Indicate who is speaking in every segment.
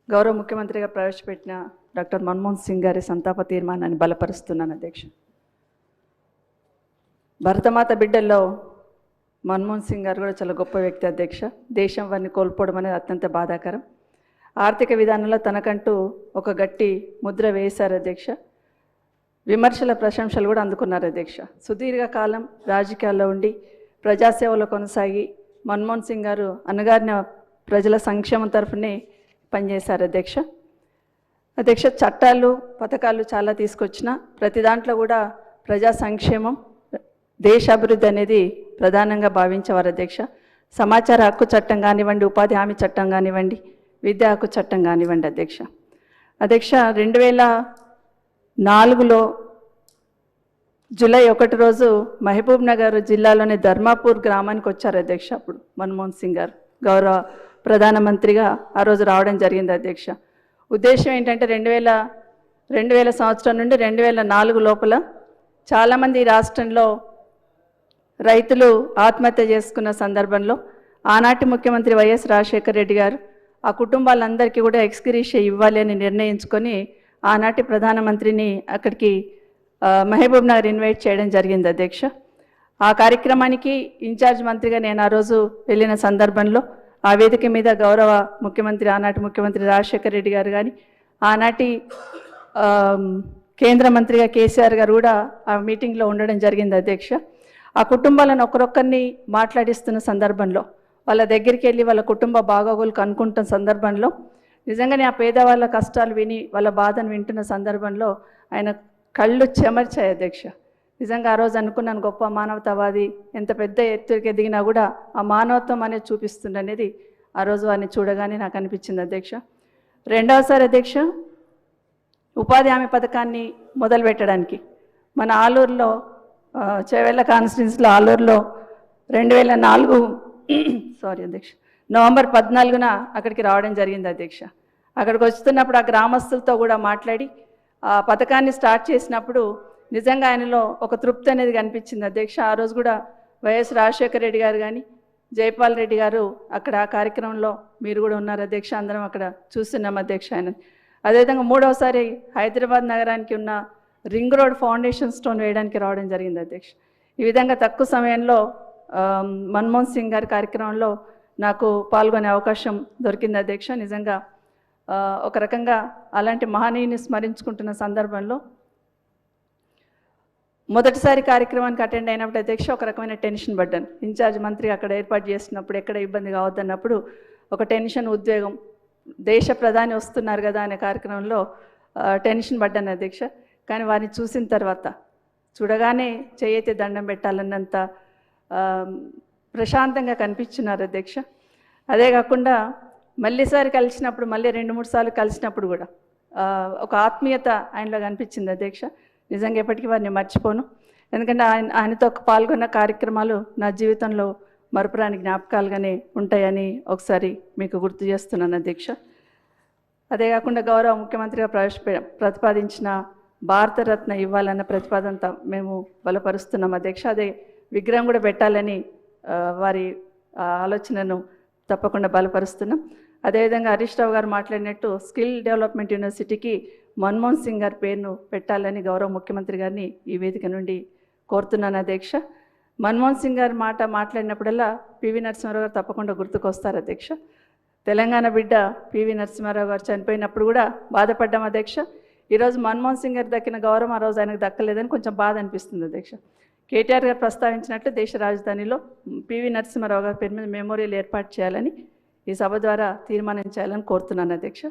Speaker 1: గౌరవ ముఖ్యమంత్రిగా ప్రవేశపెట్టిన డాక్టర్ మన్మోహన్ సింగ్ గారి సంతాప తీర్మానాన్ని బలపరుస్తున్నాను అధ్యక్ష. భరతమాత బిడ్డల్లో మన్మోహన్ సింగ్ గారు కూడా చాలా గొప్ప వ్యక్తి అధ్యక్ష. దేశం వారిని కోల్పోవడం అనేది అత్యంత బాధాకరం. ఆర్థిక విధానంలో తనకంటూ ఒక గట్టి ముద్ర వేశారు అధ్యక్ష. విమర్శల ప్రశంసలు కూడా అందుకున్నారు అధ్యక్ష. సుదీర్ఘకాలం రాజకీయాల్లో ఉండి ప్రజాసేవలో కొనసాగి మన్మోహన్ సింగ్ గారు అన్నగారిన ప్రజల సంక్షేమం తరఫునే పనిచేశారు అధ్యక్ష. చట్టాలు పథకాలు చాలా తీసుకొచ్చిన ప్రతి దాంట్లో కూడా ప్రజా సంక్షేమం దేశాభివృద్ధి అనేది ప్రధానంగా భావించేవారు అధ్యక్ష. సమాచార హక్కు చట్టం కానివ్వండి, ఉపాధి హామీ చట్టం కానివ్వండి, విద్యా హక్కు చట్టం కానివ్వండి అధ్యక్ష. 2004లో జూలై 1 రోజు మహబూబ్ నగర్ జిల్లాలోని ధర్మాపూర్ గ్రామానికి వచ్చారు అధ్యక్ష. అప్పుడు మన్మోహన్ సింగ్ గారు గౌరవ ప్రధానమంత్రిగా ఆ రోజు రావడం జరిగింది అధ్యక్ష. ఉద్దేశం ఏంటంటే 2000 సంవత్సరం నుండి 2004 లోపల చాలామంది రాష్ట్రంలో రైతులు ఆత్మహత్య చేసుకున్న సందర్భంలో ఆనాటి ముఖ్యమంత్రి వైఎస్ రాజశేఖర రెడ్డి గారు ఆ కుటుంబాలందరికీ కూడా ఎక్స్గ్రేషియా ఇవ్వాలి అని నిర్ణయించుకొని ఆనాటి ప్రధానమంత్రిని అక్కడికి మహబూబ్ నగర్ ఇన్వైట్ చేయడం జరిగింది అధ్యక్ష. ఆ కార్యక్రమానికి ఇన్ఛార్జ్ మంత్రిగా నేను ఆ రోజు వెళ్ళిన సందర్భంలో ఆ వేదిక మీద గౌరవ ముఖ్యమంత్రి ఆనాటి ముఖ్యమంత్రి రాజశేఖర రెడ్డి గారు కానీ ఆనాటి కేంద్ర మంత్రిగా కేసీఆర్ గారు కూడా ఆ మీటింగ్లో ఉండడం జరిగింది అధ్యక్ష. ఆ కుటుంబాలను ఒకరొక్కరిని మాట్లాడిస్తున్న సందర్భంలో వాళ్ళ దగ్గరికి వెళ్ళి వాళ్ళ కుటుంబ బాగోగులు కనుక్కుంటున్న సందర్భంలో నిజంగానే ఆ పేదవాళ్ళ కష్టాలు విని వాళ్ళ బాధను వింటున్న సందర్భంలో ఆయన కళ్ళు చెమర్చాయి అధ్యక్ష. నిజంగా ఆ రోజు అనుకున్నాను, గొప్ప మానవతావాది ఎంత పెద్ద ఎత్తుకి ఎదిగినా కూడా ఆ మానవత్వం అనేది చూపిస్తుంది అనేది ఆ రోజు వారిని చూడగానే నాకు అనిపించింది అధ్యక్ష. రెండవసారి అధ్యక్ష, ఉపాధి హామీ పథకాన్ని మొదలుపెట్టడానికి మన ఆలూరులో చేవెళ్ళ కాన్స్టిట్యున్సీలో ఆలూరులో 2004 అధ్యక్ష నవంబర్ 14న అక్కడికి రావడం జరిగింది అధ్యక్ష. అక్కడికి వస్తున్నప్పుడు ఆ గ్రామస్తులతో కూడా మాట్లాడి ఆ పథకాన్ని స్టార్ట్ చేసినప్పుడు నిజంగా ఆయనలో ఒక తృప్తి అనేది కనిపించింది అధ్యక్ష. ఆ రోజు కూడా వైఎస్ రాజశేఖర రెడ్డి గారు కానీ జైపాల్ రెడ్డి గారు అక్కడ ఆ కార్యక్రమంలో మీరు కూడా ఉన్నారు అధ్యక్ష. అందరం అక్కడ చూస్తున్నాం అధ్యక్ష ఆయన. అదేవిధంగా మూడవసారి హైదరాబాద్ నగరానికి ఉన్న రింగ్ రోడ్ ఫౌండేషన్ స్టోన్ వేయడానికి రావడం జరిగింది అధ్యక్ష. ఈ విధంగా తక్కువ సమయంలో మన్మోహన్ సింగ్ గారి కార్యక్రమంలో నాకు పాల్గొనే అవకాశం దొరికింది అధ్యక్ష. నిజంగా ఒక రకంగా అలాంటి మహనీయుని స్మరించుకుంటున్న సందర్భంలో మొదటిసారి కార్యక్రమానికి అటెండ్ అయినప్పుడు అధ్యక్ష ఒక రకమైన టెన్షన్ పడ్డాను. ఇన్ఛార్జ్ మంత్రి అక్కడ ఏర్పాటు చేసినప్పుడు ఎక్కడ ఇబ్బంది కావద్దన్నప్పుడు ఒక టెన్షన్, ఉద్వేగం, దేశ ప్రధాని వస్తున్నారు కదా అనే కార్యక్రమంలో టెన్షన్ పడ్డాను అధ్యక్ష. కానీ వారిని చూసిన తర్వాత చూడగానే చేయైతే దండం పెట్టాలన్నంత ప్రశాంతంగా కనిపించున్నారు అధ్యక్ష. అదే కాకుండా మళ్ళీసారి కలిసినప్పుడు మళ్ళీ 2-3 సార్లు కలిసినప్పుడు కూడా ఒక ఆత్మీయత ఆయనలో కనిపించింది అధ్యక్ష. నిజంగా ఎప్పటికీ వారిని మర్చిపోను. ఎందుకంటే ఆయనతో పాల్గొన్న కార్యక్రమాలు నా జీవితంలో మరపురాని జ్ఞాపకాలుగానే ఉంటాయని ఒకసారి మీకు గుర్తు చేస్తున్నాను అధ్యక్ష. అదే కాకుండా గౌరవ ముఖ్యమంత్రిగా ప్రతిపాదించిన భారతరత్న ఇవ్వాలన్న ప్రతిపాదనతో మేము బలపరుస్తున్నాం అధ్యక్ష. అదే విగ్రహం కూడా పెట్టాలని వారి ఆలోచనను తప్పకుండా బలపరుస్తున్నాం. అదేవిధంగా హరీష్ రావు గారు మాట్లాడినట్టు స్కిల్ డెవలప్మెంట్ యూనివర్సిటీకి మన్మోహన్ సింగ్ గారి పేరును పెట్టాలని గౌరవ ముఖ్యమంత్రి గారిని ఈ వేదిక నుండి కోరుతున్నాను అధ్యక్ష. మన్మోహన్ సింగ్ గారి మాట్లాడినప్పుడల్లా పివి నరసింహారావు గారు తప్పకుండా గుర్తుకొస్తారు అధ్యక్ష. తెలంగాణ బిడ్డ పివి నరసింహారావు గారు చనిపోయినప్పుడు కూడా బాధపడ్డాం అధ్యక్ష. ఈరోజు మన్మోహన్ సింగ్ గారికి దక్కిన గౌరవం ఆ రోజు ఆయనకు దక్కలేదని కొంచెం బాధ అనిపిస్తుంది అధ్యక్ష. కేటీఆర్ గారు ప్రస్తావించినట్లు దేశ రాజధానిలో పివి నరసింహారావు గారి పేరు మీద మెమోరియల్ ఏర్పాటు చేయాలని ఈ సభ ద్వారా తీర్మానం చేయాలని కోరుతున్నాను అధ్యక్ష.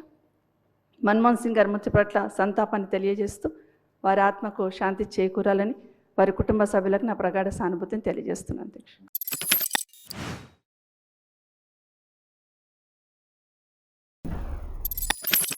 Speaker 1: మన్మోహన్ సింగ్ గారి మృతి పట్ల సంతాపాన్ని తెలియజేస్తూ వారి ఆత్మకు శాంతి చేకూరాలని వారి కుటుంబ సభ్యులకు నా ప్రగాఢ సానుభూతిని తెలియజేస్తున్నాను అధ్యక్ష.